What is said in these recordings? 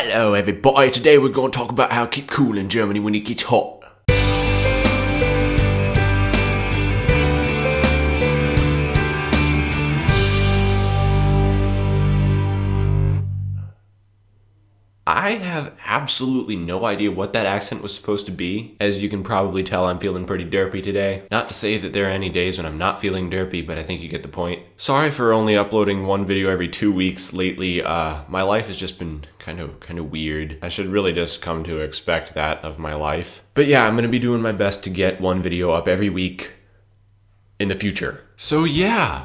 Hello everybody, today we're going to talk about how to keep cool in Germany when it gets hot. I have absolutely no idea what that accent was supposed to be. As you can probably tell, I'm feeling pretty derpy today. Not to say that there are any days when I'm not feeling derpy, but I think you get the point. Sorry for only uploading one video every 2 weeks lately. My life has just been kind of weird. I should really just come to expect that of my life. But yeah, I'm gonna be doing my best to get one video up every week in the future. So yeah.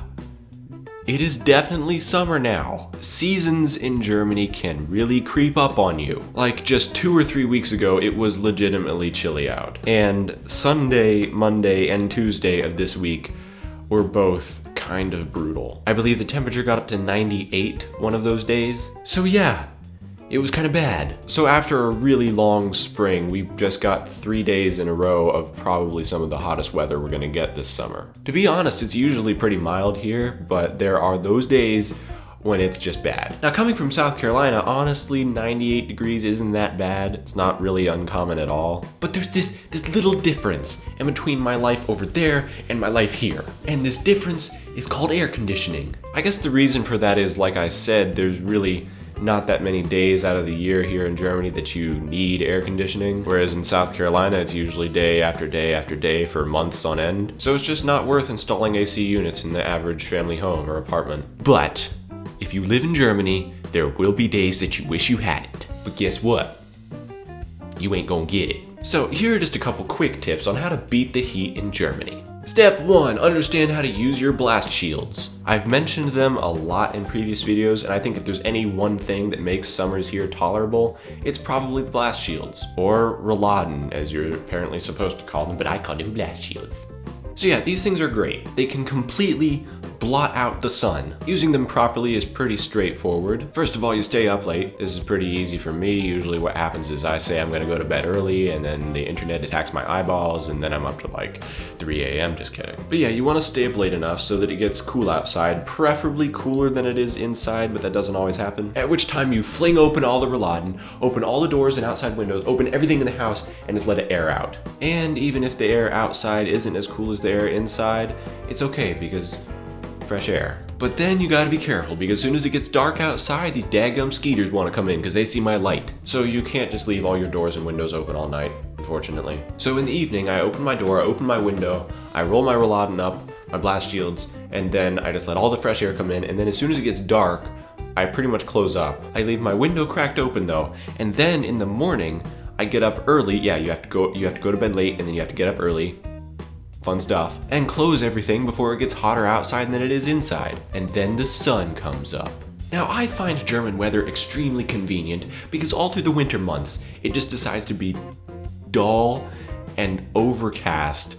It is definitely summer now. Seasons in Germany can really creep up on you. Like just 2 or 3 weeks ago, it was legitimately chilly out. And Sunday, Monday, and Tuesday of this week were both kind of brutal. I believe the temperature got up to 98 one of those days. So yeah, it was kind of bad. So after a really long spring, we just got 3 days in a row of probably some of the hottest weather we're gonna get this summer. To be honest, it's usually pretty mild here, but there are those days when it's just bad. Now coming from South Carolina, honestly, 98 degrees isn't that bad. It's not really uncommon at all. But there's this little difference in between my life over there and my life here. And this difference is called air conditioning. I guess the reason for that is, like I said, there's really not that many days out of the year here in Germany that you need air conditioning, whereas in South Carolina it's usually day after day after day for months on end. So it's just not worth installing AC units in the average family home or apartment. But if you live in Germany, there will be days that you wish you had it. But guess what? You ain't gonna get it. So here are just a couple quick tips on how to beat the heat in Germany. Step 1, understand how to use your blast shields. I've mentioned them a lot in previous videos, and I think if there's any one thing that makes summers here tolerable, it's probably the blast shields. Or Rolladen, as you're apparently supposed to call them, but I call them blast shields. So yeah, these things are great. They can completely blot out the sun. Using them properly is pretty straightforward. First of all, you stay up late. This is pretty easy for me. Usually what happens is I say I'm gonna go to bed early, and then the internet attacks my eyeballs, and then I'm up to like 3 a.m. Just kidding. But yeah, you wanna stay up late enough so that it gets cool outside, preferably cooler than it is inside, but that doesn't always happen. At which time you fling open all the Rolladen, open all the doors and outside windows, open everything in the house, and just let it air out. And even if the air outside isn't as cool as the air inside, it's okay because fresh air. But then you gotta be careful, because as soon as it gets dark outside, these daggum skeeters wanna come in because they see my light. So you can't just leave all your doors and windows open all night, unfortunately. So in the evening, I open my door, I open my window, I roll my Rolladen up, my blast shields, and then I just let all the fresh air come in, and then as soon as it gets dark, I pretty much close up. I leave my window cracked open though, and then in the morning, I get up early. Yeah, you have to go to bed late, and then you have to get up early. Fun stuff. And close everything before it gets hotter outside than it is inside. And then the sun comes up. Now I find German weather extremely convenient because all through the winter months, it just decides to be dull and overcast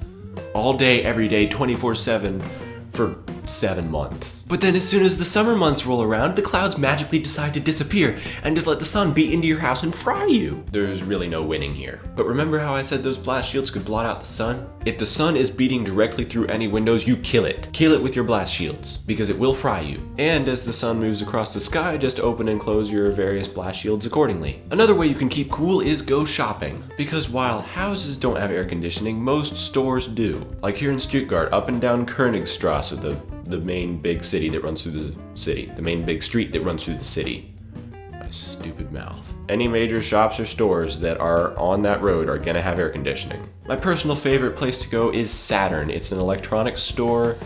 all day, every day, 24/7 for 7 months. But then as soon as the summer months roll around, the clouds magically decide to disappear and just let the sun beat into your house and fry you. There's really no winning here. But remember how I said those blast shields could blot out the sun? If the sun is beating directly through any windows, you kill it. Kill it with your blast shields, because it will fry you. And as the sun moves across the sky, just open and close your various blast shields accordingly. Another way you can keep cool is go shopping. Because while houses don't have air conditioning, most stores do. Like here in Stuttgart, up and down Königstrasse, the main big city that runs through the city. The main big street that runs through the city. My stupid mouth. Any major shops or stores that are on that road are gonna have air conditioning. My personal favorite place to go is Saturn. It's an electronics store,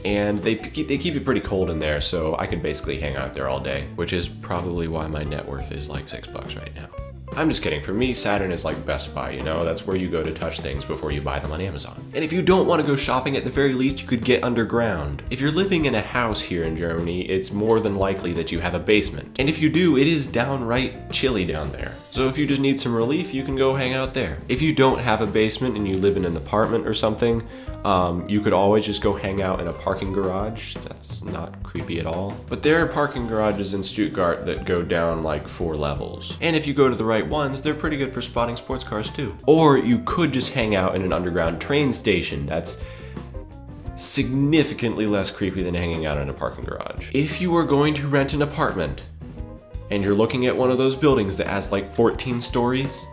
and they keep it pretty cold in there, so I could basically hang out there all day, which is probably why my net worth is like $6 right now. I'm just kidding. For me, Saturn is like Best Buy, you know? That's where you go to touch things before you buy them on Amazon. And if you don't want to go shopping, at the very least, you could get underground. If you're living in a house here in Germany, it's more than likely that you have a basement. And if you do, it is downright chilly down there. So if you just need some relief, you can go hang out there. If you don't have a basement and you live in an apartment or something, you could always just go hang out in a parking garage. That's not creepy at all. But there are parking garages in Stuttgart that go down like 4 levels. And if you go to the right ones, they're pretty good for spotting sports cars too. Or you could just hang out in an underground train station. That's significantly less creepy than hanging out in a parking garage. If you are going to rent an apartment, and you're looking at one of those buildings that has like 14 stories,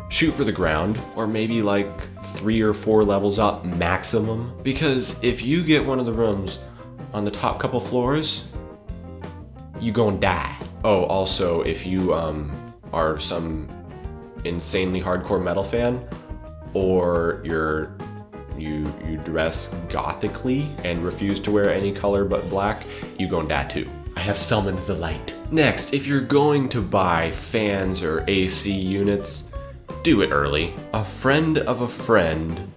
shoot for the ground, or maybe like 3 or 4 levels up maximum. Because if you get one of the rooms on the top couple floors, you gonna die. Oh, also, if you are some insanely hardcore metal fan, or you dress gothically and refuse to wear any color but black, you gonna die too. I have summoned the light. Next, if you're going to buy fans or AC units, do it early. A friend of a friend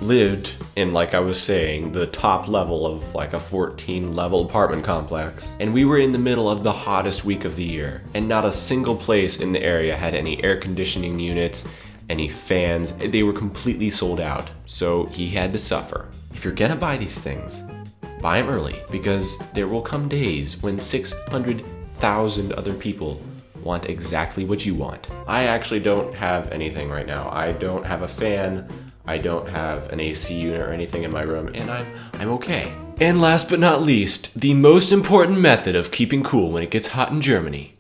lived in, like I was saying, the top level of like a 14 level apartment complex. And we were in the middle of the hottest week of the year, and not a single place in the area had any air conditioning units, any fans. They were completely sold out. So he had to suffer. If you're gonna buy these things, buy them early, because there will come days when 600,000 other people want exactly what you want. I actually don't have anything right now. I don't have a fan, I don't have an AC unit or anything in my room, and I'm okay. And last but not least, the most important method of keeping cool when it gets hot in Germany: